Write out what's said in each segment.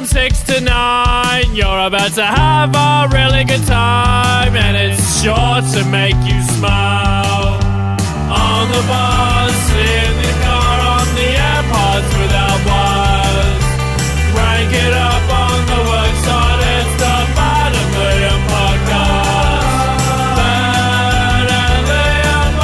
6 to 9. You're about to have a really good time, and it's sure to make you smile. On the bus, in the car, on the AirPods without wires. Rank it up on the worksite, it's the Bad and Liam podcast. Bad and Liam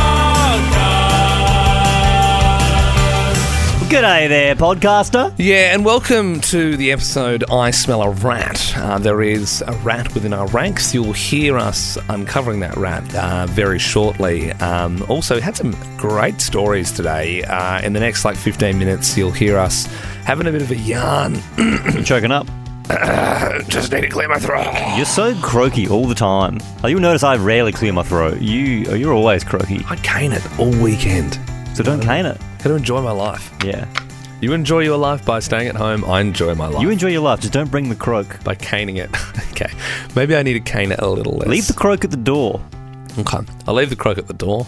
podcast. G'day there, podcaster. Yeah, and welcome to the episode I Smell a Rat. There is a rat within our ranks. You'll hear us uncovering that rat very shortly. Also, had some great stories today. In the next 15 minutes, you'll hear us having a bit of a yarn. Choking up. Just need to clear my throat. You're so croaky all the time. You'll notice I rarely clear my throat. You're always croaky. I cane it all weekend. So don't cane it. Got to enjoy my life. Yeah. You enjoy your life by staying at home. I enjoy my life. You enjoy your life, just don't bring the croak. By caning it. Okay. Maybe I need to cane it a little less. Leave the croak at the door. Okay. I'll leave the croak at the door.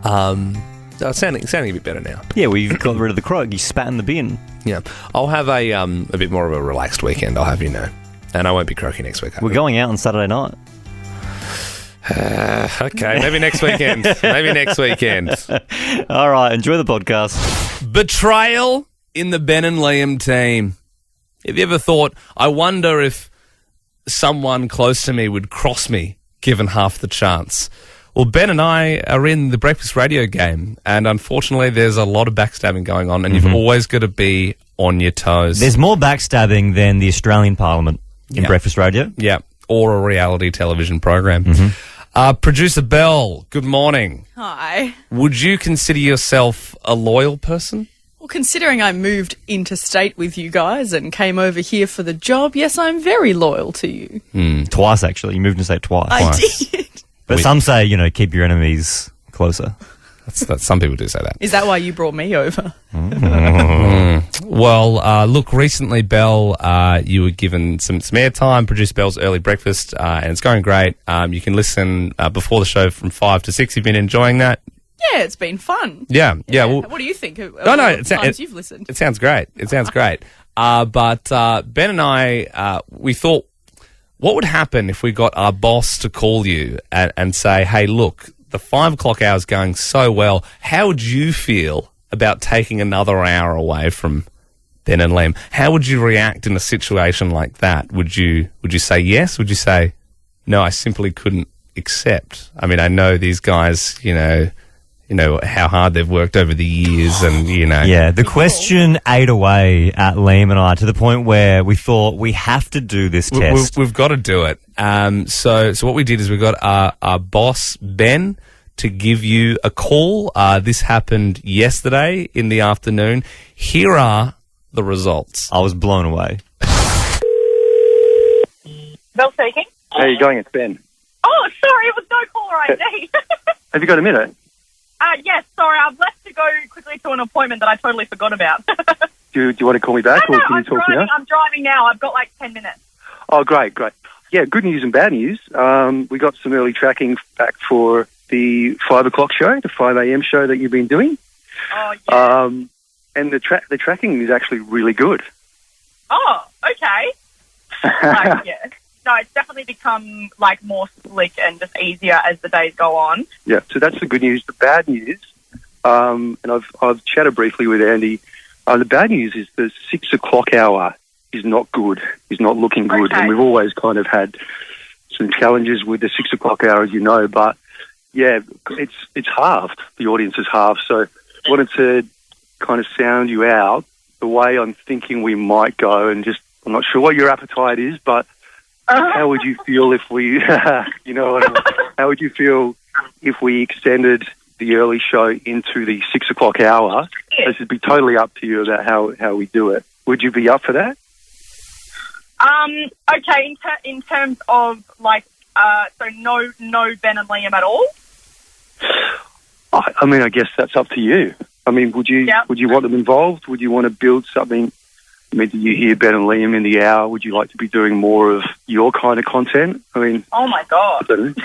It's sounding a bit better now. Yeah, well, you've got rid of the croak. You spat in the bin. Yeah. I'll have a bit more of a relaxed weekend, I'll have you know. And I won't be croaking next week. We're going out on Saturday night. Okay, maybe next weekend. All right, enjoy the podcast. Betrayal in the Ben and Liam team. Have you ever thought, I wonder if someone close to me would cross me, given half the chance? Well, Ben and I are in the breakfast radio game, and unfortunately there's a lot of backstabbing going on, and you've always got to be on your toes. There's more backstabbing than the Australian Parliament in breakfast radio. Yeah, or a reality television program. Producer Belle, good morning. Hi. Would you consider yourself a loyal person? Well, considering I moved interstate with you guys and came over here for the job, yes, I'm very loyal to you. Twice, actually. You moved to say twice. I did. But some say, keep your enemies closer. That's some people do say that. Is that why you brought me over? Well, look, recently, Belle, you were given some airtime, Producer Belle's Early Breakfast, and it's going great. You can listen before the show from 5 to 6. You've been enjoying that? Yeah, it's been fun. Yeah. Well, what do you think of times you've listened? It sounds great. But Ben and I, we thought, what would happen if we got our boss to call you and say, hey, look, the 5 o'clock hour is going so well. How would you feel about taking another hour away from Ben and Liam? How would you react in a situation like that? Would you say yes? Would you say, no, I simply couldn't accept? I mean, I know these guys, you know how hard they've worked over the years and, Yeah, the question ate away at Liam and I to the point where we thought we have to do this test. We've got to do it. So what we did is we got our boss, Ben, to give you a call. This happened yesterday in the afternoon. Here are the results. I was blown away. Belle speaking. How are you going? It's Ben. Oh, sorry, it was no caller ID. Have you got a minute? Yes, sorry, I've left to go quickly to an appointment that I totally forgot about. Do you want to call me back, or can you talk now? I'm driving now. I've got 10 minutes. Oh, great. Yeah, good news and bad news. We got some early tracking back for the 5 o'clock show, the 5 a.m. show that you've been doing. Oh, yeah. And the tracking is actually really good. Oh, okay. Yeah. No, it's definitely become more slick and just easier as the days go on. Yeah, so that's the good news. The bad news, and I've chatted briefly with Andy. The bad news is the 6 o'clock hour is not good. Is not looking good, Okay. And we've always kind of had some challenges with the 6 o'clock hour, as you know. But yeah, it's halved. The audience is halved. So I wanted to kind of sound you out the way I'm thinking we might go, and I'm not sure what your appetite is, but. How would you feel if we, how would you feel if we extended the early show into the 6 o'clock hour? Yeah. This would be totally up to you about how we do it. Would you be up for that? Okay, in terms of so no Ben and Liam at all? I mean, I guess that's up to you. I mean, would you want them involved? Would you want to build something? I mean, do you hear Ben and Liam in the hour? Would you like to be doing more of your kind of content? I mean... Oh, my God. I don't know.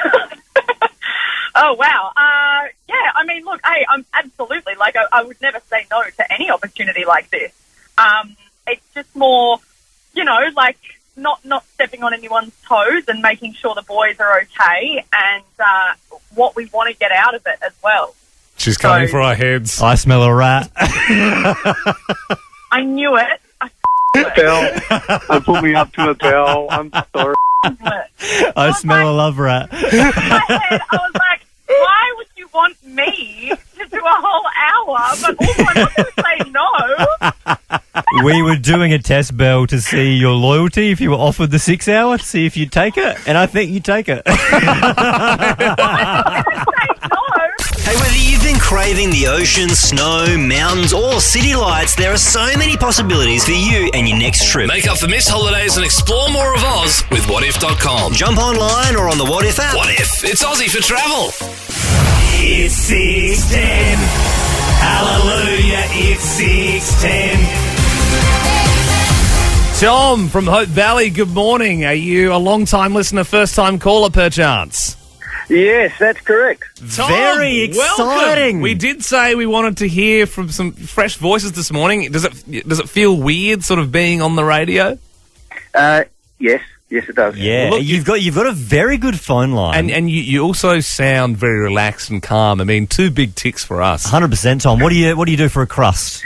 Oh, wow. Yeah, I mean, look, hey, I'm absolutely, I would never say no to any opportunity like this. It's just more, you know, like not stepping on anyone's toes and making sure the boys are okay and what we want to get out of it as well. She's coming for our heads. I smell a rat. I knew it. Belle, put me up to a Belle. I'm sorry. I smell a love rat. In my head, I was like, why would you want me to do a whole hour, but also I'm not going to say no? We were doing a test, Belle, to see your loyalty if you were offered the 6 hour, to see if you'd take it. And I think you'd take it. Hey, whether you've been craving the ocean, snow, mountains, or city lights, there are so many possibilities for you and your next trip. Make up for missed holidays and explore more of Oz with whatif.com. Jump online or on the What If app. What if? It's Aussie for travel. It's 6:10. Hallelujah, it's 6:10. Tom from Hope Valley, good morning. Are you a long-time listener, first-time caller, perchance? Yes, that's correct. Tom, Very exciting. welcome. We did say we wanted to hear from some fresh voices this morning. Does it feel weird, sort of being on the radio? Yes, it does. Yeah, Look, you've got a very good phone line. And you also sound very relaxed and calm. I mean, two big ticks for us. 100%, Tom. What do you do for a crust?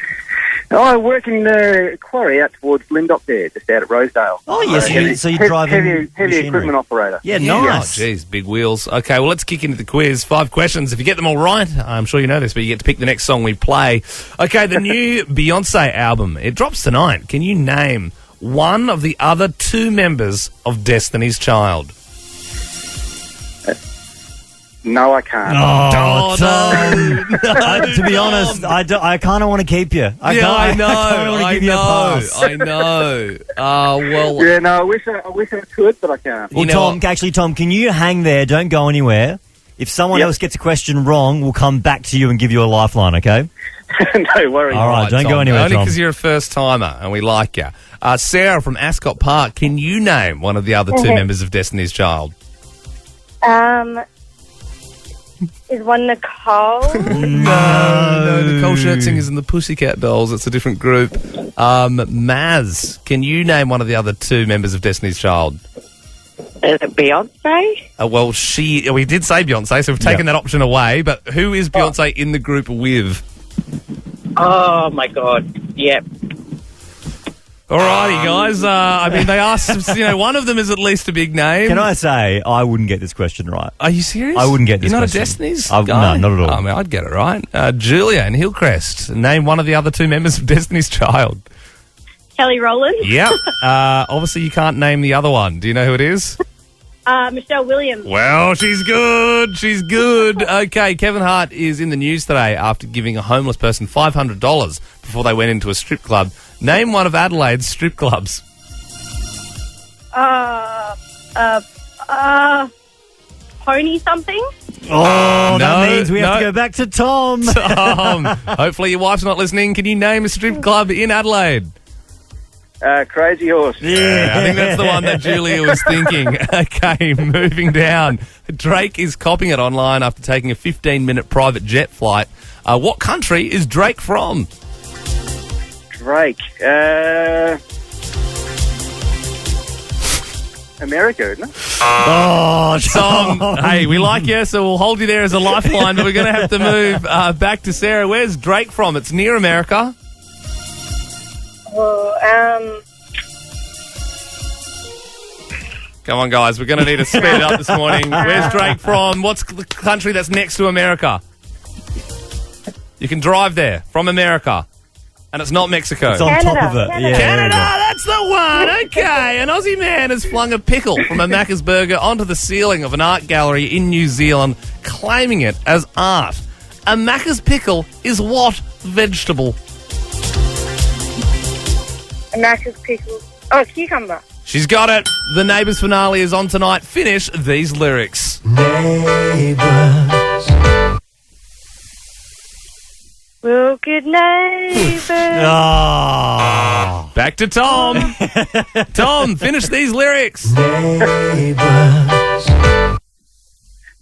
I work in the quarry out towards Lindop there, just out at Rosedale. Oh, yes. So you drive heavy machinery. equipment operator. Yeah, Oh, nice. geez, big wheels. Okay, well, let's kick into the quiz. 5 questions. If you get them all right, I'm sure you know this, but you get to pick the next song we play. Okay, the new Beyonce album. It drops tonight. Can you name one of the other 2 members of Destiny's Child? No, I can't. Oh, no. To be honest, I kind of want to keep you. I kind of want to give you a pass. I know. Well, Yeah, no, I wish I could, but I can't. Well, You know Tom, can you hang there? Don't go anywhere. If someone else gets a question wrong, we'll come back to you and give you a lifeline, okay? No worries. All right, don't Tom, go anywhere, only Tom. because you're a first-timer and we like you. Sarah from Ascot Park, can you name one of the other 2 members of Destiny's Child? Is one Nicole? No, Nicole Scherzinger's in the Pussycat Dolls. It's a different group. Maz, can you name one of the other 2 members of Destiny's Child? Is it Beyonce? Well, we did say Beyonce, so we've taken that option away, but who is Beyonce in the group with? Oh, my God. Yep. Alrighty, guys. I mean, they asked, one of them is at least a big name. Can I say, I wouldn't get this question right. Are you serious? I wouldn't get this You're not question. a Destiny's No, guy? not at all. I mean, I'd get it right. Julia in Hillcrest, name one of the other 2 members of Destiny's Child. Kelly Rowland? Yep. Obviously, you can't name the other one. Do you know who it is? Michelle Williams. Well, she's good. She's good. Okay, Kevin Hart is in the news today after giving a homeless person $500 before they went into a strip club. Name one of Adelaide's strip clubs. Pony something? Oh, No, that means we have no. to go back to Tom. Hopefully your wife's not listening. Can you name a strip club in Adelaide? Crazy Horse. Yeah, I think that's the one that Julia was thinking. Okay, moving down. Drake is copying it online after taking a 15-minute private jet flight. What country is Drake from? Drake. America, isn't it? Oh, Tom, hey, we like you, so we'll hold you there as a lifeline, but we're going to have to move back to Sarah. Where's Drake from? It's near America. Come on, guys. We're going to need to speed it up this morning. Where's Drake from? What's the country that's next to America? You can drive there from America. And it's not Mexico. It's on top of it. Canada. Yeah, Canada, that's the one. Okay, an Aussie man has flung a pickle from a Macca's burger onto the ceiling of an art gallery in New Zealand, claiming it as art. A Macca's pickle is what vegetable? A Macca's pickle. Oh, cucumber. She's got it. The Neighbours finale is on tonight. Finish these lyrics. We're good neighbours. Oh. Back to Tom. Tom, finish these lyrics.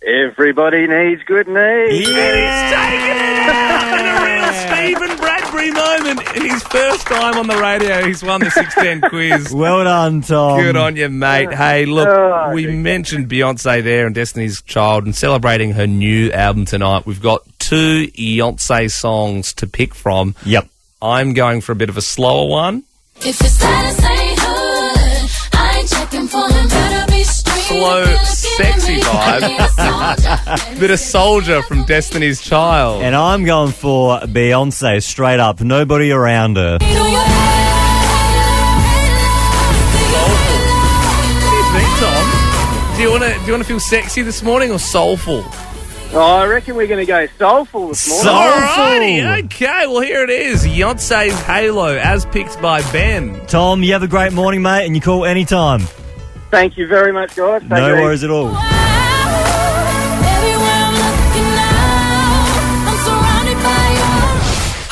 Everybody needs good needs. And he's taken it out. And a real Stephen Bradbury happy moment in his first time on the radio. He's won the 610 quiz. Well done, Tom. Good on you, mate. Hey, look, we mentioned Beyonce there and Destiny's Child and celebrating her new album tonight. We've got 2 Beyonce songs to pick from. Yep. I'm going for a bit of a slower one. If it's status ain't hood, I ain't checking for him, better be street. Slow, sexy vibe. Bit of Soldier from Destiny's Child. And I'm going for Beyonce, straight up. Nobody around her. What do you think, Tom? Do you want to feel sexy this morning or soulful? Oh, I reckon we're going to go soulful this morning. Alrighty, okay, well here it is. Beyonce's Halo, as picked by Ben. Tom, you have a great morning, mate, and you call anytime. Thank you very much, guys. Take No it easy. worries at all.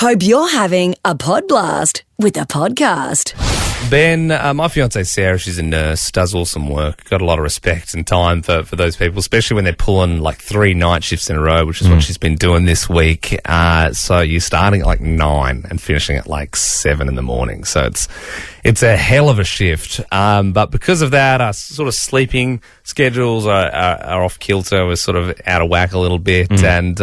Hope you're having a pod blast with a podcast. Ben, my fiancée Sarah, she's a nurse, does awesome work. Got a lot of respect and time for those people, especially when they're pulling like 3 night shifts in a row, which is what she's been doing this week. So you're starting at like 9 and finishing at like 7 in the morning. So it's a hell of a shift. But because of that, our sort of sleeping schedules are off kilter. We're sort of out of whack a little bit. And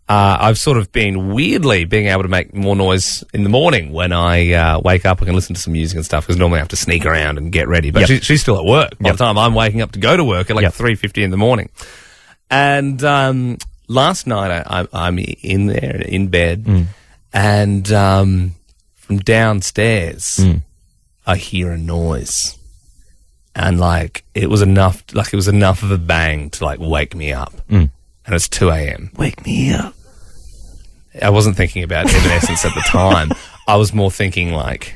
I've sort of been weirdly being able to make more noise in the morning when I wake up. I can listen to some music and stuff because normally I have to sneak around and get ready. But she's still at work by the time I'm waking up to go to work at like 3:50 in the morning. And last night I'm in there in bed and from downstairs I hear a noise. And like it was enough of a bang to like wake me up. And it's 2 a.m. Wake me up. I wasn't thinking about Evanescence at the time. I was more thinking like,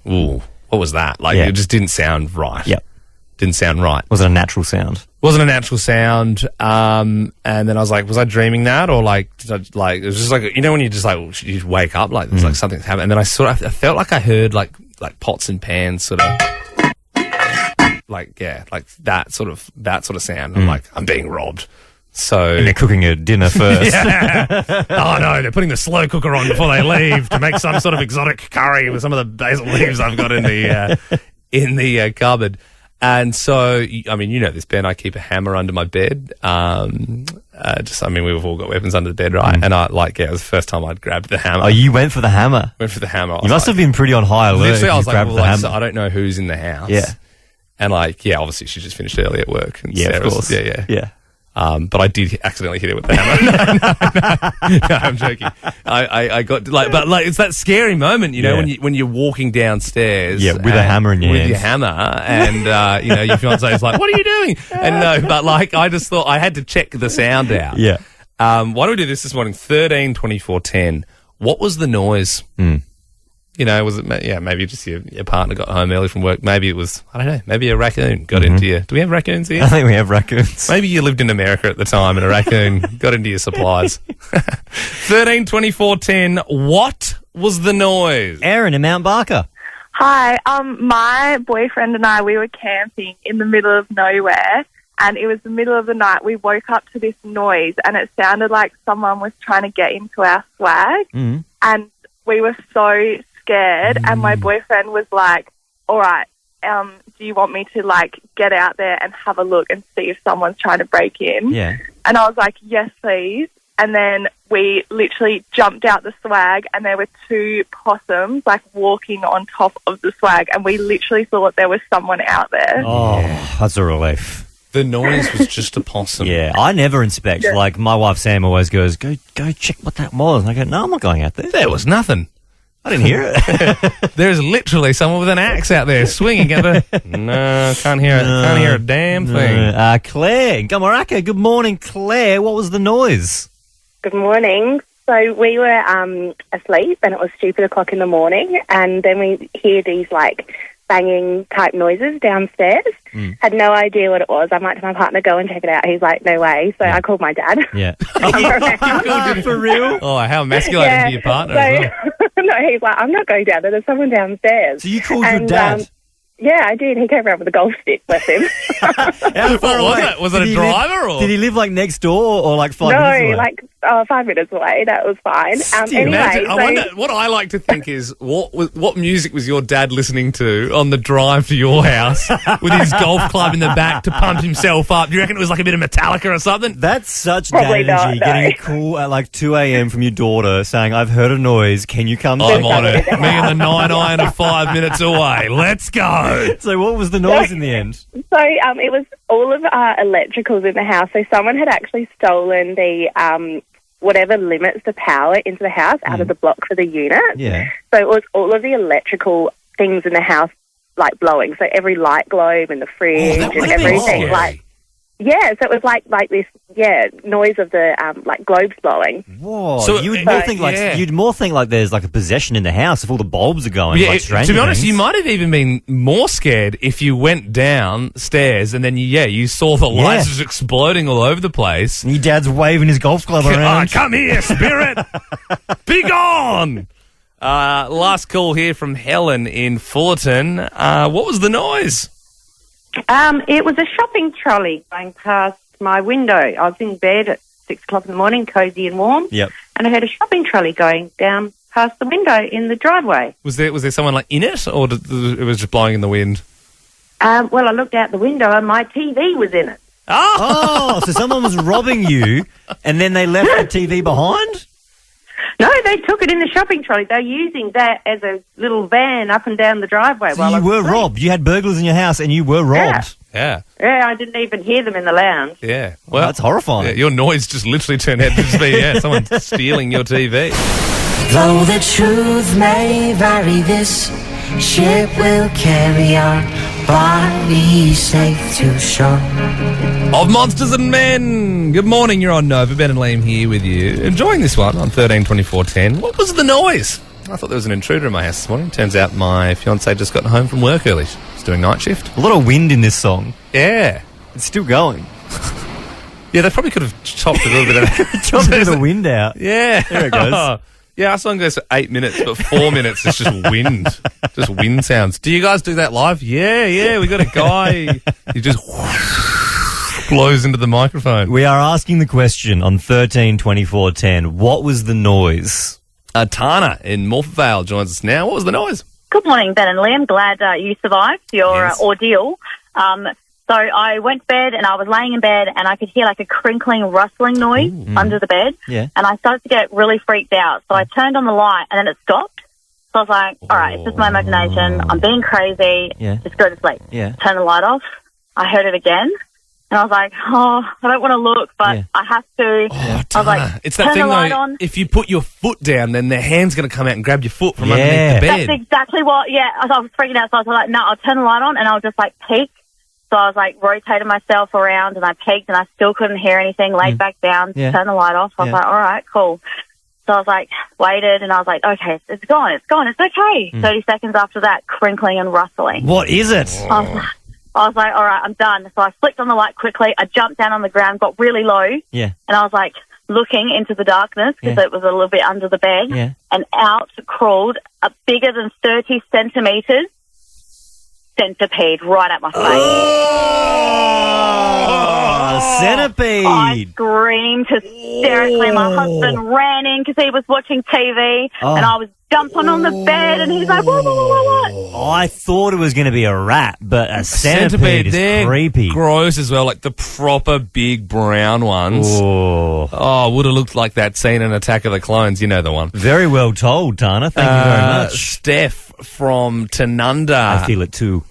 ooh, what was that? Like it just didn't sound right. Yep. Didn't sound right. Wasn't a natural sound. Wasn't a natural sound. And then I was like, was I dreaming that? Or like, did I, like, it was just like, you know, when you just like, you wake up, like there's like something's happening. And then I felt like I heard like pots and pans sort of, like, like that sort of sound. I'm like, I'm being robbed. So And they're cooking a dinner first. Oh no, they're putting the slow cooker on before they leave to make some sort of exotic curry with some of the basil leaves I've got in the cupboard. And so, I mean, you know this, Ben, I keep a hammer under my bed. We've all got weapons under the bed, right? And it was the first time I'd grabbed the hammer. Oh, you went for the hammer? Went for the hammer. You must have been pretty on high alert. Literally, I was like, well, so I don't know who's in the house. Yeah. And obviously she just finished early at work. And Sarah's, of course. Yeah. But I did accidentally hit her with the hammer. No, I'm joking. I got it's that scary moment, you know, when you're walking downstairs, with a hammer in your hands. with your hammer, and your fiance is like, "What are you doing?" And no, but I just thought I had to check the sound out. Yeah. Why don't we do this morning? 13-24-10. What was the noise? You know, was it, maybe just your partner got home early from work. Maybe it was, I don't know, maybe a raccoon got into you. Do we have raccoons here? I think we have raccoons. Maybe you lived in America at the time and a raccoon got into your supplies. 13-24-10. What was the noise? Aaron in Mount Barker. Hi, my boyfriend and I, we were camping in the middle of nowhere, and it was the middle of the night. We woke up to this noise, and it sounded like someone was trying to get into our swag, and we were so scared, and my boyfriend was like, all right, do you want me to like get out there and have a look and see if someone's trying to break in? Yeah. And I was like, yes, please. And then we literally jumped out the swag, and there were 2 possums like walking on top of the swag, and we literally thought there was someone out there. Oh, that's a relief. The noise was just a possum. Yeah, I never inspect. Yeah. Like my wife Sam always goes, go check what that was. And I go, no, I'm not going out there. There was nothing. I didn't hear it. There's literally someone with an axe out there swinging at her. No, can't hear it. Can't hear a damn thing. Claire in Gamaraka. Good morning, Claire. What was the noise? Good morning. So we were asleep, and it was stupid o'clock in the morning, and then we hear these like banging type noises downstairs. Had no idea what it was. I might to my partner, go and check it out. He's like, no way. So I called my dad. Yeah. For real? Oh, how emasculating to your partner as well. No, he's like, I'm not going down there. There's someone downstairs. So you called your dad? Yeah, I did. He came around with a golf stick, bless him. How far What was away? it? Was it a driver? Or? Did he live like next door or like 5 minutes away? No, like 5 minutes away. That was fine. Anyway, Imagine, I wonder, what I like to think is, what music was your dad listening to on the drive to your house with his golf club in the back to pump himself up? Do you reckon it was like a bit of Metallica or something? That's such Probably dad energy, not, no. getting a call at like 2 a.m. from your daughter saying, I've heard a noise, can you come I'm down? on it. Me and the 9 iron are 5 minutes away. Let's go. So what was the noise in the end? So it was all of our electricals in the house. So someone had actually stolen the whatever limits the power into the house out of the block for the unit. Yeah. So it was all of the electrical things in the house like blowing. So every light globe and the fridge that and must be everything. scary. Like yeah, so it was like this noise of the like globes blowing. Whoa. So you'd more think like there's like a possession in the house if all the bulbs are going. Yeah, like to be honest, things. you might have even been more scared if you went downstairs and then you saw the lights just exploding all over the place. And your dad's waving his golf club around. Come here, spirit! Be gone! Last call here from Helen in Fullerton. What was the noise? It was a shopping trolley going past my window. I was in bed at 6 o'clock in the morning, cosy and warm. Yep. And I heard a shopping trolley going down past the window in the driveway. Was there someone like in it, or it was just blowing in the wind? Well, I looked out the window and my TV was in it. Oh, so someone was robbing you and then they left the TV behind? No, they took it in the shopping trolley. They were using that as a little van up and down the driveway. So you were robbed. You had burglars in your house and you were robbed. Yeah. Yeah, I didn't even hear them in the lounge. Yeah. Well, that's horrifying. Yeah, your noise just literally turned out to just be someone stealing your TV. Though the truth may vary, this ship will carry our bodies safe to shore. Of Monsters and Men. Good morning, you're on Nova. Ben and Liam here with you. Enjoying this one on 13-24-10. What was the noise? I thought there was an intruder in my house this morning. Turns out my fiancée just got home from work early. She's doing night shift. A lot of wind in this song. Yeah. It's still going. Yeah, they probably could have chopped a little bit of Chopped a bit of the wind out. Yeah. There it goes. Yeah, our song goes for 8 minutes, but 4 minutes is just wind. Just wind sounds. Do you guys do that live? Yeah, we got a guy. He just blows into the microphone. We are asking the question on 13-24-10. What was the noise? Tana in Morphevale joins us now. What was the noise? Good morning, Ben and Liam. Glad you survived your ordeal. So I went to bed and I was laying in bed and I could hear like a crinkling, rustling noise under the bed. Yeah. And I started to get really freaked out. So I turned on the light and then it stopped. So I was like, all right, it's just my imagination. I'm being crazy. Yeah. Just go to sleep. Yeah. Turn the light off. I heard it again. And I was like, I don't want to look, but I have to. I was like, It's that turn thing the light though, on. if you put your foot down, then their hand's going to come out and grab your foot from underneath the bed. That's exactly what, I was freaking out. So I was like, no, I'll turn the light on and I'll just like peek. So I was like rotating myself around and I peeked and I still couldn't hear anything, laid back down, turned the light off. I was like, all right, cool. So I was like, waited and I was like, okay, it's gone, it's okay. 30 seconds after that, crinkling and rustling. What is it? I was like, all right, I'm done. So I flicked on the light quickly. I jumped down on the ground, got really low. Yeah. And I was like looking into the darkness because it was a little bit under the bed. Yeah. And out crawled a bigger than 30 centimetres centipede right at my face. Oh, centipede. I screamed hysterically. My husband ran in because he was watching TV and I was jumping on the bed and he's like, what? I thought it was going to be a rat, but a centipede is they're creepy. gross as well, like the proper big brown ones. Oh, would have looked like that scene in Attack of the Clones. You know the one. Very well told, Tana. Thank you very much. Steph from Tanunda. I feel it too.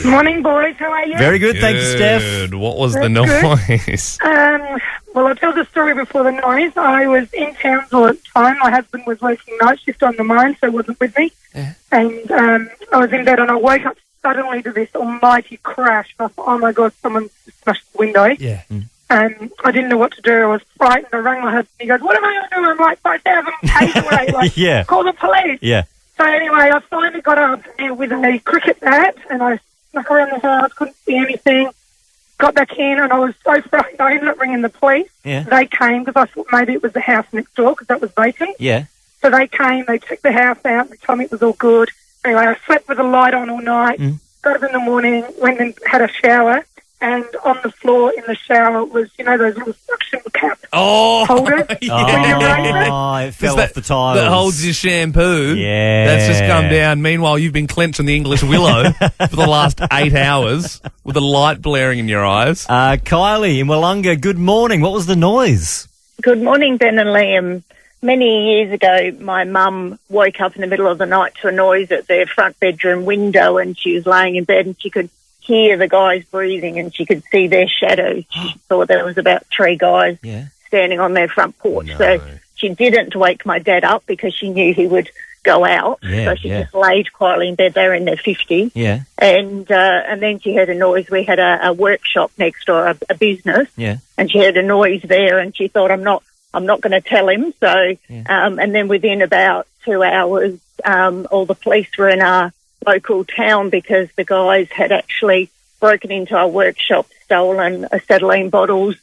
Morning, boys. How are you? Very good, thank you, Steph. What was the That's noise? Well, I'll tell the story before the noise. I was in Townsville at the time. My husband was working night shift on the mine, so he wasn't with me. And I was in bed and I woke up suddenly to this almighty crash. And I thought, oh my God, someone smashed the window. Yeah. And I didn't know what to do. I was frightened. I rang my husband. He goes, what am I going to do? I'm like 5,000 pace away. Like, call the police. Yeah. So anyway, I finally got up with a cricket bat and I snuck around the house, couldn't see anything. Got back in and I was so frightened I ended up ringing the police. Yeah. They came because I thought maybe it was the house next door because that was vacant. Yeah. So they came, they checked the house out, they told me it was all good. Anyway, I slept with the light on all night, got up in the morning, went and had a shower, and on the floor in the shower was, those little suction cap holders. It fell off the tiles. That holds your shampoo. Yeah. That's just come down. Meanwhile, you've been clenching the English willow for the last 8 hours with the light blaring in your eyes. Kylie in Wollonga, good morning. What was the noise? Good morning, Ben and Liam. Many years ago, my mum woke up in the middle of the night to a noise at their front bedroom window, and she was laying in bed and she could hear the guys breathing and she could see their shadows. She thought there was about 3 guys standing on their front porch. No. So she didn't wake my dad up because she knew he would go out. So she just laid quietly in bed. They were in their 50s. Yeah. And then she heard a noise. We had a workshop next door, a business. Yeah. And she heard a noise there and she thought, I'm not going to tell him. So, and then within about 2 hours, all the police were in our local town because the guys had actually broken into our workshop, stolen acetylene bottles,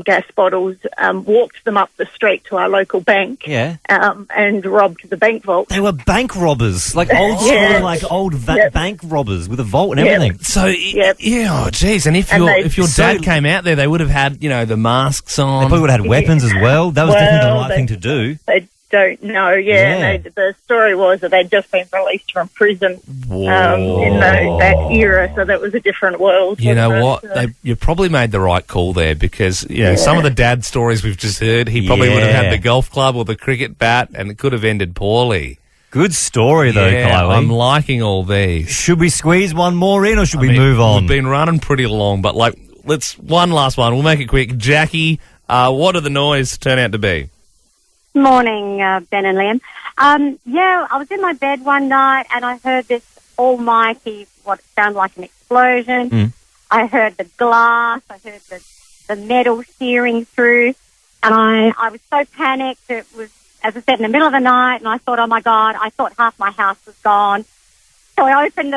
gas bottles, walked them up the street to our local bank, and robbed the bank vault. They were bank robbers, like old school, bank robbers with a vault and everything. So, geez. And if your dad came out there, they would have had, the masks on. They probably would have had weapons as well. That was definitely the right thing to do. They don't know, And the story was that they'd just been released from prison in that era, so that was a different world. You know what? You probably made the right call there because, some of the dad stories we've just heard, he probably would have had the golf club or the cricket bat and it could have ended poorly. Good story, though, Kylie. I'm liking all these. Should we squeeze one more in or should we move on? We've been running pretty long, but let's one last one. We'll make it quick. Jackie, what did the noise turn out to be? Morning, Ben and Liam. I was in my bed one night and I heard this almighty, what sounded like an explosion. I heard the glass, I heard the metal searing through, and I was so panicked. It was, as I said, in the middle of the night, and I thought, oh my God, I thought half my house was gone. So I opened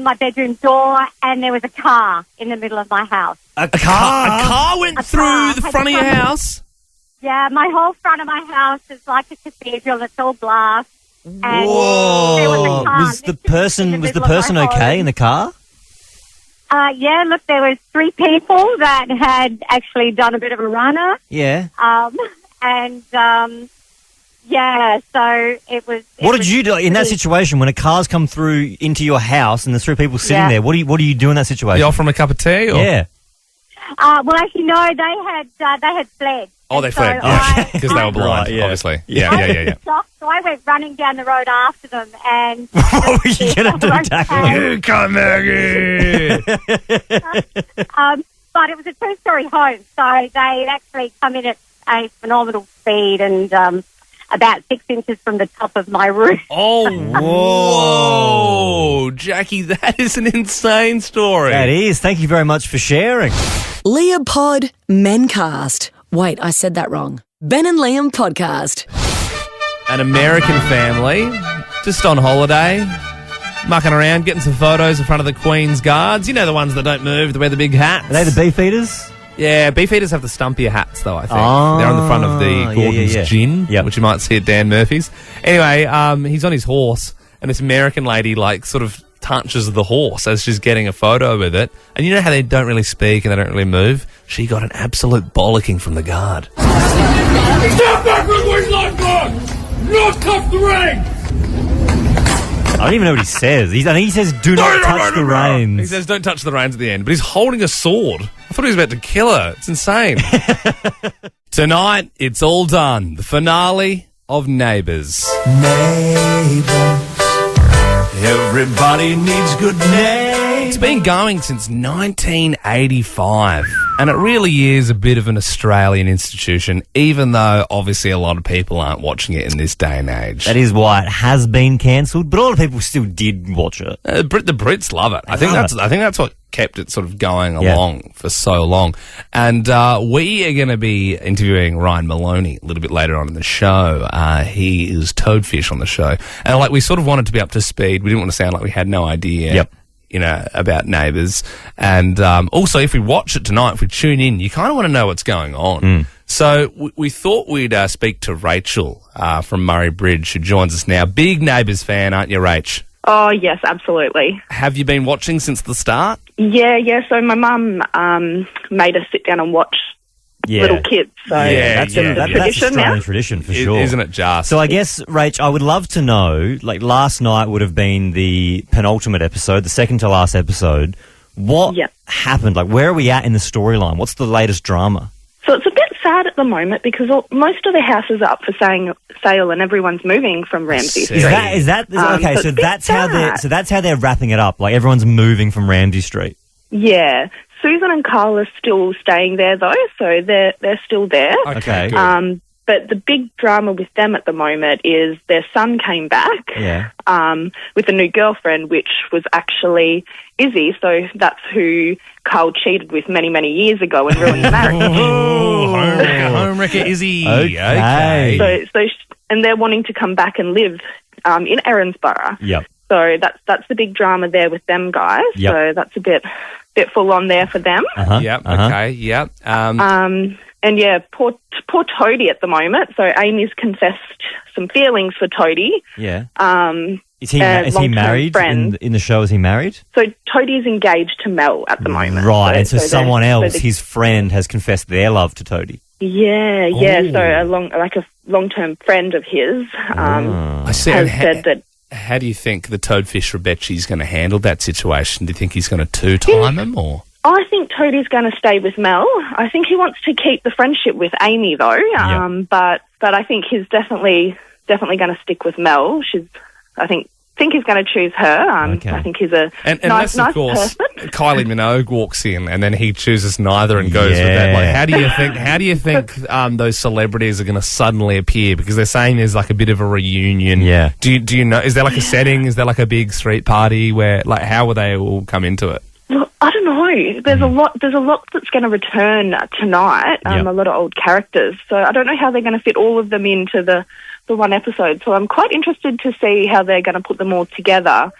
my bedroom door and there was a car in the middle of my house. A car went through the front of your house? Yeah, my whole front of my house is like a cathedral. It's all glass. And Whoa! there was a car Was the person okay in the car? Look, there was 3 people that had actually done a bit of a runner. Yeah. So it was. What did you do in that situation when a car's come through into your house and there's 3 people sitting there? What do you do in that situation? You offer them a cup of tea? Or? Yeah. Well, actually, no. They had fled. Oh, they fled because they were blind, obviously. Yeah. So I went running down the road after them, and what were you going to do, tackle? You come back here. But it was a 2-story home, so they actually come in at a phenomenal speed and about 6 inches from the top of my roof. Oh, whoa. Jackie, that is an insane story. That is. Thank you very much for sharing. Leopod Mencast. Wait, I said that wrong. Ben and Liam Podcast. An American family just on holiday, mucking around, getting some photos in front of the Queen's Guards. You know, the ones that don't move, they wear the big hats. Are they the beefeaters? Yeah, beefeaters have the stumpier hats, though, I think. Oh, they're on the front of the Gordon's Gin, which you might see at Dan Murphy's. Anyway, he's on his horse, and this American lady, sort of touches the horse as she's getting a photo with it. And you know how they don't really speak and they don't really move? She got an absolute bollocking from the guard. Step back with wings like God! Not touch the reins! I don't even know what he says. He says, do not touch the reins. He says, don't touch the reins at the end, but he's holding a sword. I thought he was about to kill her. It's insane. Tonight, it's all done. The finale of Neighbours. Neighbours. Everybody needs good neighbors. It's been going since 1985, and it really is a bit of an Australian institution, even though obviously a lot of people aren't watching it in this day and age. That is why it has been cancelled, but a lot of people still did watch it. The Brits love it. I think that's what kept it sort of going along for so long. And we are going to be interviewing Ryan Maloney a little bit later on in the show. He is Toadfish on the show. And we sort of wanted to be up to speed. We didn't want to sound like we had no idea. About Neighbours. And also, if we watch it tonight, if we tune in, you kind of want to know what's going on. So we thought we'd speak to Rachel from Murray Bridge, who joins us now. Big Neighbours fan, aren't you, Rach? Oh, yes, absolutely. Have you been watching since the start? Yeah. So my mum made us sit down and watch little kids. So that's a Australian tradition for sure. Isn't it just? So I guess, Rach, I would love to know, like last night would have been the penultimate episode, the second to last episode. What happened? Like, where are we at in the storyline? What's the latest drama? So it's a bit sad at the moment because most of the houses are up for sale and everyone's moving from Ramsay Street. Is that okay? So that's how they're wrapping it up. Like everyone's moving from Ramsay Street. Yeah. Susan and Carl are still staying there though, so they're still there. Okay. But the big drama with them at the moment is their son came back with a new girlfriend, which was actually Izzy. So that's who Carl cheated with many, many years ago and ruined the marriage. Homewrecker Izzy. Okay. And they're wanting to come back and live in Erinsborough. Yep. So that's the big drama there with them guys. Yep. So that's a bit full on there for them. Okay. Yep. And yeah, poor Toadie at the moment. So Amy's confessed some feelings for Toadie. Yeah. Is he married in the show? Is he married? So Toadie's engaged to Mel at the moment. Right, and so someone else, his friend, has confessed their love to Toadie. Yeah. So a long-term friend of his I see. has said that. How do you think the Toadfish Rebecci's going to handle that situation? Do you think he's going to two-time him or? I think Toadie's going to stay with Mel. I think he wants to keep the friendship with Amy, though. But I think he's definitely going to stick with Mel. I think he's going to choose her. I think he's a nice course, person. Kylie Minogue walks in, and then he chooses neither and goes with that. Like, how do you think those celebrities are going to suddenly appear? Because they're saying there's like a bit of a reunion. Yeah. Do you know? Is there like a setting? Is there like a big street party where like how will they all come into it? Well, I don't know. There's a lot that's going to return tonight. A lot of old characters. So I don't know how they're going to fit all of them into the one episode. So I'm quite interested to see how they're going to put them all together.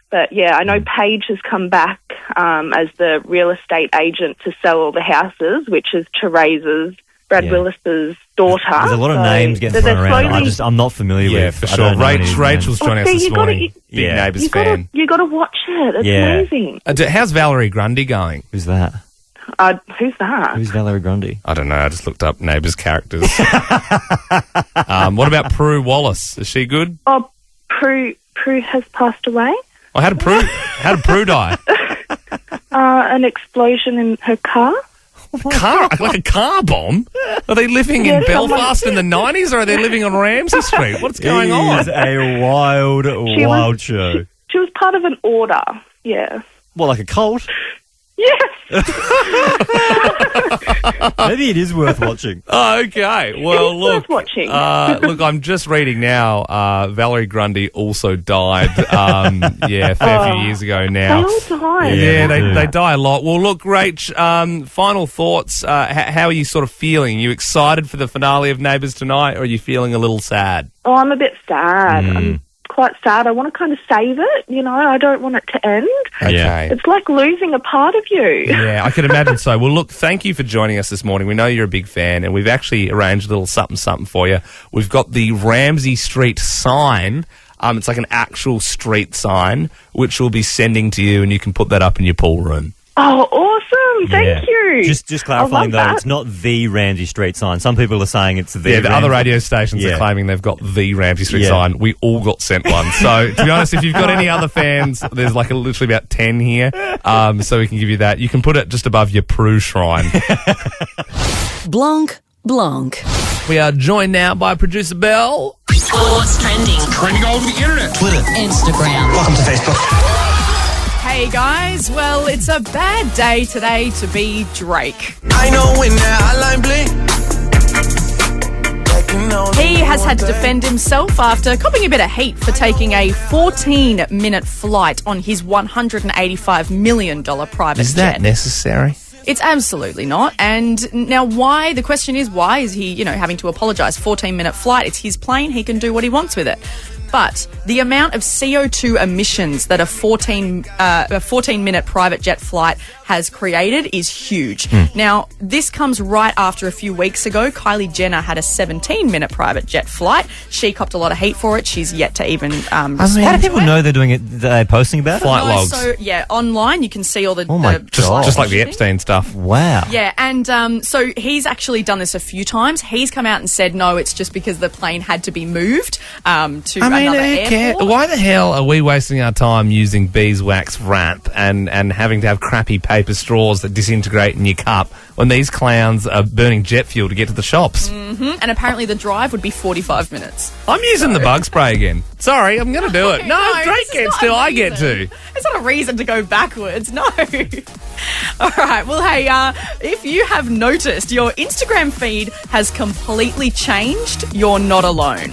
But yeah, I know Paige has come back as the real estate agent to sell all the houses, which is Theresa's, Brad Willis's daughter. There's a lot of names getting thrown around. I'm not familiar with. Yeah, for sure. Rachel's joining us this morning. Big Neighbours fan. You got to watch it. It's amazing. How's Valerie Grundy going? Who's that? Who's that? Who's Valerie Grundy? I don't know. I just looked up Neighbours characters. What about Prue Wallace? Is she good? Oh, Prue has passed away. Oh, how did Prue die? An explosion in her car. Like a car bomb? Are they living in Belfast in the 90s, or are they living on Ramsay Street? What's going on? It is a wild show. She was part of an order. Yeah. What, like a cult? Yes. Maybe it is worth watching. Oh, okay. Well, look. Worth watching. Look, I'm just reading now. Valerie Grundy also died. A fair few years ago now. They all die. Yeah, they die a lot. Well, look, Rach. Final thoughts. How are you sort of feeling? Are you excited for the finale of Neighbours tonight, or are you feeling a little sad? Oh, I'm a bit sad. I'm quite sad. I want to kind of save it, I don't want it to end. Okay. It's like losing a part of you. Yeah, I can imagine so. Well, look, thank you for joining us this morning. We know you're a big fan, and we've actually arranged a little something for you. We've got the Ramsay Street sign. It's like an actual street sign, which we'll be sending to you, and you can put that up in your pool room. Oh, awesome. Thank you. Just clarifying, though, it's not the Ramsay Street sign. Some people are saying it's the the other radio stations are claiming they've got the Ramsay Street sign. We all got sent one. So, to be honest, if you've got any other fans, there's like literally about 10 here, so we can give you that. You can put it just above your Prue shrine. Blanc. We are joined now by Producer Belle. What's trending? Trending all over the internet. Twitter. Instagram. Welcome to Facebook. Hey guys, well, it's a bad day today to be Drake. I know when that hotline blink. He has had to defend himself after copping a bit of heat for taking a 14-minute flight on his $185 million private jet. Is that necessary? It's absolutely not. And now why? The question is, why is he, having to apologise? 14-minute flight. It's his plane. He can do what he wants with it. But the amount of CO2 emissions that a 14-minute private jet flight has created is huge. Now, this comes right after a few weeks ago, Kylie Jenner had a 17-minute private jet flight. She copped a lot of hate for it. She's yet to even respond how do people to it. know they're doing it? They're posting about it? Flight logs. So, yeah, online you can see all the... Oh, my God. Just like the Epstein stuff. Wow. Yeah, and so he's actually done this a few times. He's come out and said, no, it's just because the plane had to be moved to another airport. Why the hell are we wasting our time using beeswax wrap and having to have crappy paper straws that disintegrate in your cup when these clowns are burning jet fuel to get to the shops? And apparently the drive would be 45 minutes. I'm using the bug spray again. Sorry, I'm going to do it. No, Drake gets to, I get to. It's not a reason to go backwards, no. All right, well, hey, if you have noticed, your Instagram feed has completely changed. You're not alone.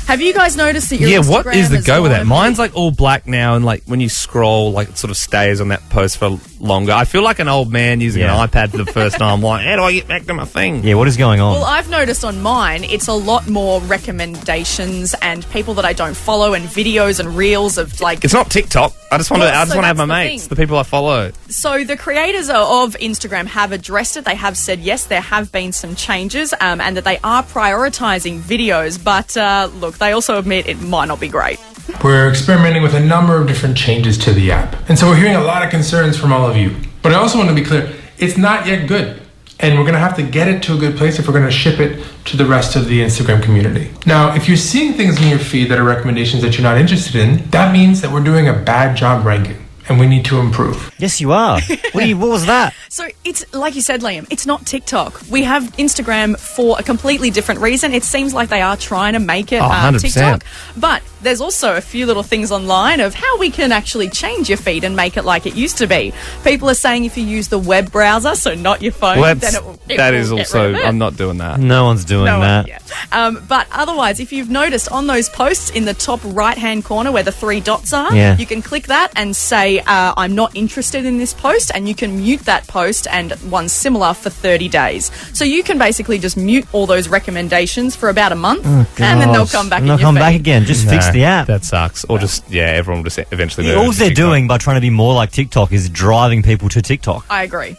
Have you guys noticed that your Instagram what is the has go with that? gone- Mine's like all black now, and like when you scroll, like it sort of stays on that post for longer. I feel like an old man using an iPad for the first time. Like, how do I get back to my thing? Yeah, what is going on? Well, I've noticed on mine, it's a lot more recommendations and people that I don't follow and videos and reels of like... It's not TikTok. I just want to. I just so want to have my that's the mates, thing. the people I follow. So the creators of Instagram have addressed it. They have said, yes, there have been some changes and that they are prioritising videos. But look, they also admit it might not be great. We're experimenting with a number of different changes to the app. And so we're hearing a lot of concerns from all of you. But I also want to be clear, it's not yet good. And we're going to have to get it to a good place if we're going to ship it to the rest of the Instagram community. Now, if you're seeing things in your feed that are recommendations that you're not interested in, that means that we're doing a bad job ranking. And we need to improve. Yes, you are. What was that? So it's like you said, Liam, it's not TikTok. We have Instagram for a completely different reason. It seems like they are trying to make it 100%. TikTok. But there's also a few little things online of how we can actually change your feed and make it like it used to be. People are saying if you use the web browser, so not your phone, then it will that is get also. rid of it. I'm not doing that. No one's doing that. But otherwise, if you've noticed on those posts in the top right-hand corner where the three dots are, Yeah. you can click that and say, I'm not interested in this post, and you can mute that post and one similar for 30 days. So you can basically just mute all those recommendations for about a month, and then they'll come back in They'll your come feed. back again. Just fix the app. That sucks. Or just everyone will just eventually. move All over to they're TikTok. doing by trying to be more like TikTok is driving people to TikTok. I agree.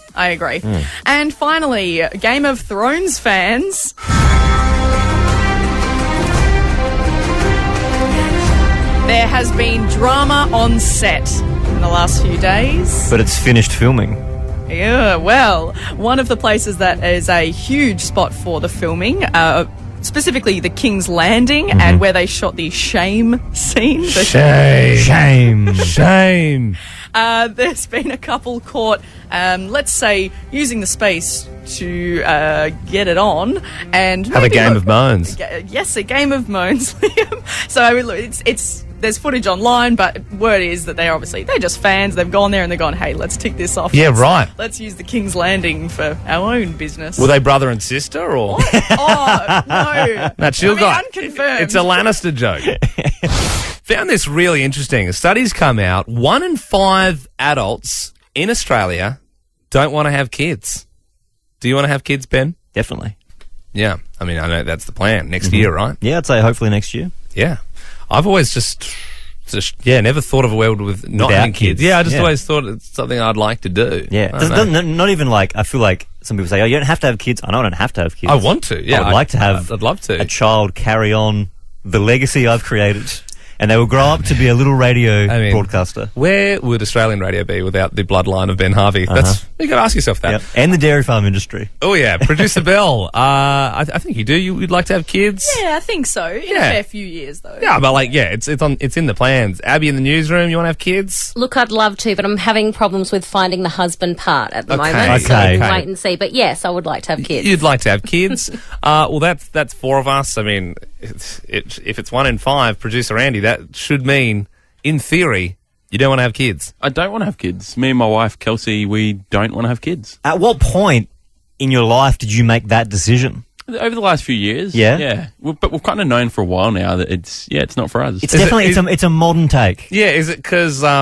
And finally, Game of Thrones fans. There has been drama on set in the last few days. But it's finished filming. Yeah, well, one of the places that is a huge spot for the filming, specifically the King's Landing, and where they shot the shame scene. Shame. There's been a couple caught, let's say, using the space to get it on and Have a maybe game of moans. Yes, a game of moans, Liam. So I mean, look, it's there's footage online, but word is that they're just fans. They've gone there and they've gone, hey, let's tick this off. Yeah, right. Let's use the King's Landing for our own business. Were they brother and sister or? Oh, no. Nah, chill, guy. Unconfirmed. It's a Lannister joke. Found this really interesting. A study's come out. 1 in 5 adults in Australia don't want to have kids. Do you want to have kids, Ben? Definitely. Yeah. I mean, I know that's the plan. Next year, right? Yeah, I'd say hopefully next year. Yeah. I've always just never thought of a world with not Without having kids. kids. Yeah, I just Yeah. always thought it's something I'd like to do. Yeah. I don't know. Not even like, I feel like some people say, oh, you don't have to have kids. I know I don't have to have kids. I want to, yeah. I would like to have I'd love to. a child carry on the legacy I've created. And they will grow up to be a little radio broadcaster. Where would Australian radio be without the bloodline of Ben Harvey? That's you got to ask yourself that. Yep. And the dairy farm industry. Oh yeah, Producer Belle. I think you do. You'd like to have kids. Yeah, I think so. In a fair few years, though. Yeah, but it's in the plans. Abby in the newsroom. You want to have kids? Look, I'd love to, but I'm having problems with finding the husband part at the moment. So Okay. we'll wait and see. But yes, I would like to have kids. You'd like to have kids. Well, that's 4 of us. I mean, if it's 1 in 5, Producer Andy, that should mean, in theory, you don't want to have kids. I don't want to have kids. Me and my wife, Kelsey, we don't want to have kids. At what point in your life did you make that decision? Over the last few years. Yeah? Yeah. But we've kind of known for a while now that it's not for us. It's definitely, it's a modern take. Yeah, is it because, of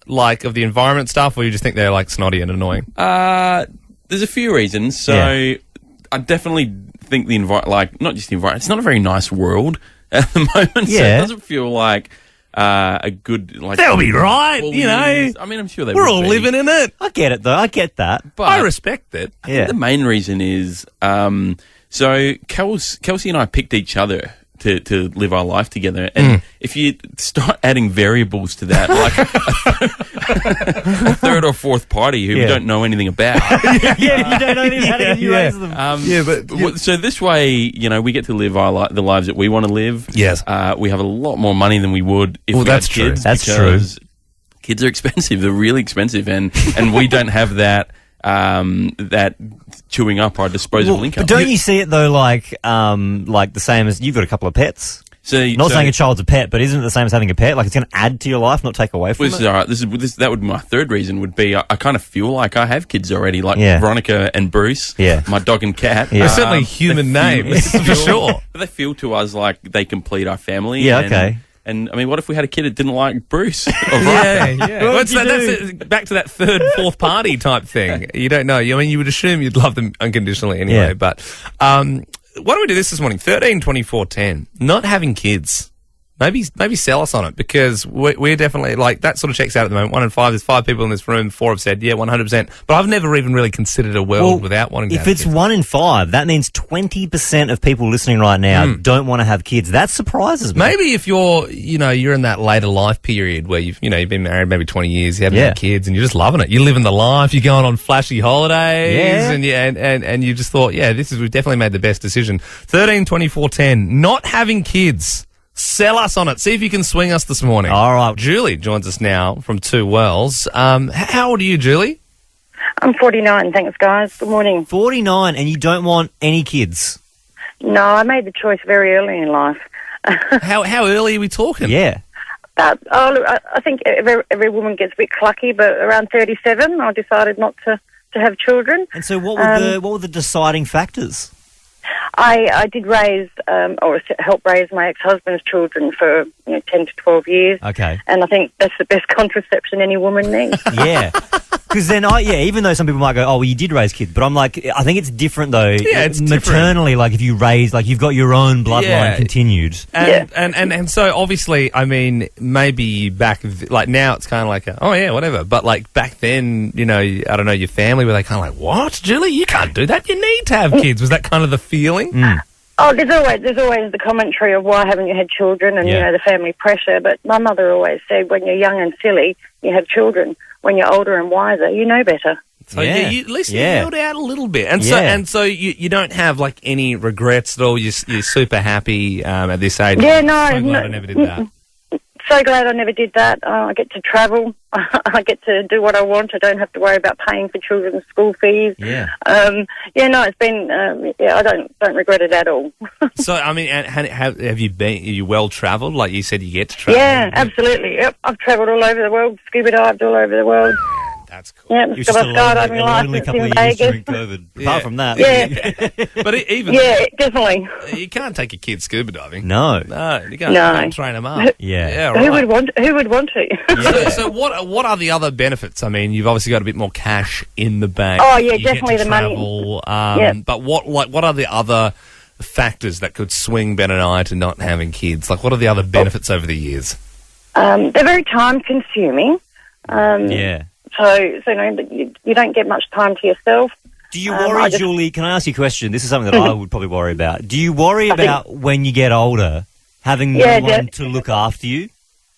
the environment stuff, or you just think they're, snotty and annoying? There's a few reasons. So I definitely think the environment, not just the environment, it's not a very nice world at the moment. So Yeah. it doesn't feel like a good like. They'll be right, 12 you know. years. I mean, I'm sure they. We're would all be. living in it. I get it though. I get that. But I respect it. I think the main reason is so Kelsey and I picked each other to live our life together, and if you start adding variables to that, like a third or fourth party who we don't know anything about, you don't know anything how to raise them. so this way, you know, we get to live the lives that we want to live. Yes, we have a lot more money than we would if we that's had kids. true. That's because kids are expensive. They're really expensive, and we don't have that. That chewing up our disposable income. But don't you see it though, like the same as you've got a couple of pets? Not saying a child's a pet, but isn't it the same as having a pet? Like it's going to add to your life, not take away from it. All right. That would be my third reason. Would be I kind of feel like I have kids already, like Veronica and Bruce. Yeah, my dog and cat. They're certainly human names for sure. But they feel to us like they complete our family. Yeah. Okay. And I mean, what if we had a kid that didn't like Bruce? Yeah. That's it. Back to that third, fourth party type thing. You don't know. I mean, you would assume you'd love them unconditionally anyway. Yeah. But why don't we do this morning? 13, 24, 10. Not having kids. Maybe sell us on it, because we're definitely like that sort of checks out at the moment. 1 in 5. There's 5 people in this room. 4 have said 100%. But I've never even really considered a world without wanting to have kids. If it's 1 in 5, that means 20% of people listening right now don't want to have kids. That surprises me. Maybe if you're in that later life period where you've been married maybe 20 years, you haven't had kids, and you're just loving it. You're living the life. You're going on flashy holidays, and you just thought, we've definitely made the best decision. 13, 24, 10. Not having kids. Sell us on it. See if you can swing us this morning. All right. Julie joins us now from Two Wells. How old are you, Julie? I'm 49, thanks, guys. Good morning. 49, and you don't want any kids? No, I made the choice very early in life. How early are we talking? Yeah. I think every woman gets a bit clucky, but around 37, I decided not to have children. And so what were the deciding factors? I did raise or help raise my ex-husband's children for 10 to 12 years. Okay. And I think that's the best contraception any woman needs. Yeah. Because then, even though some people might go, oh, well, you did raise kids, but I'm like, I think it's different though. Yeah, it's maternally, different. like if you raise, like you've got your own bloodline continued. And so obviously, I mean, maybe back, like now it's kind of like, whatever. But like back then, I don't know, your family, were they kind of like, what, Julie, you can't do that. You need to have kids. Was that kind of the feeling? Oh, there's always the commentary of why haven't you had children and, the family pressure. But my mother always said, when you're young and silly, you have children. When you're older and wiser, you know better. So at least you held out a little bit. And so you don't have like any regrets at all. You're super happy at this age. Yeah, I'm so glad I never did that. So glad I never did that. I get to travel. I get to do what I want. I don't have to worry about paying for children's school fees. Yeah. It's been. I don't regret it at all. So I mean, have you been? Are you well travelled? Like you said, you get to travel. Yeah, absolutely. Yep, I've travelled all over the world. Scuba dived all over the world. That's cool. Yeah, got my skydiving license in Vegas. During COVID. Apart from that. Yeah. But even definitely. You can't take your kids scuba diving. No. You can't train them up. Yeah. Right. Who would want to? Yeah. So what are the other benefits? I mean, you've obviously got a bit more cash in the bank. Oh yeah, you definitely get to the travel, money. But what are the other factors that could swing Ben and I to not having kids? Like, what are the other benefits over the years? They're very time consuming. So you don't get much time to yourself. Do you worry, Julie? Can I ask you a question? This is something that I would probably worry about. Do you worry about when you get older having no one to look after you?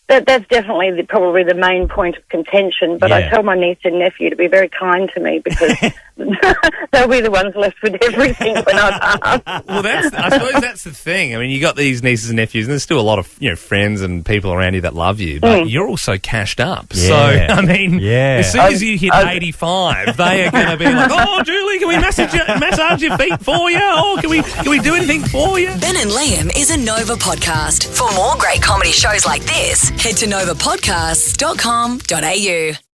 That's definitely probably the main point of contention. But I tell my niece and nephew to be very kind to me because they'll be the ones left with everything when I pass. Well, I suppose that's the thing. I mean, you got these nieces and nephews, and there's still a lot of friends and people around you that love you, but you're also cashed up. Yeah. So I mean, as soon as you hit 85, they are going to be like, "Oh, Julie, can we massage your feet for you? Oh, can we do anything for you?" Ben and Liam is a Nova podcast. For more great comedy shows like this, head to novapodcasts.com.au.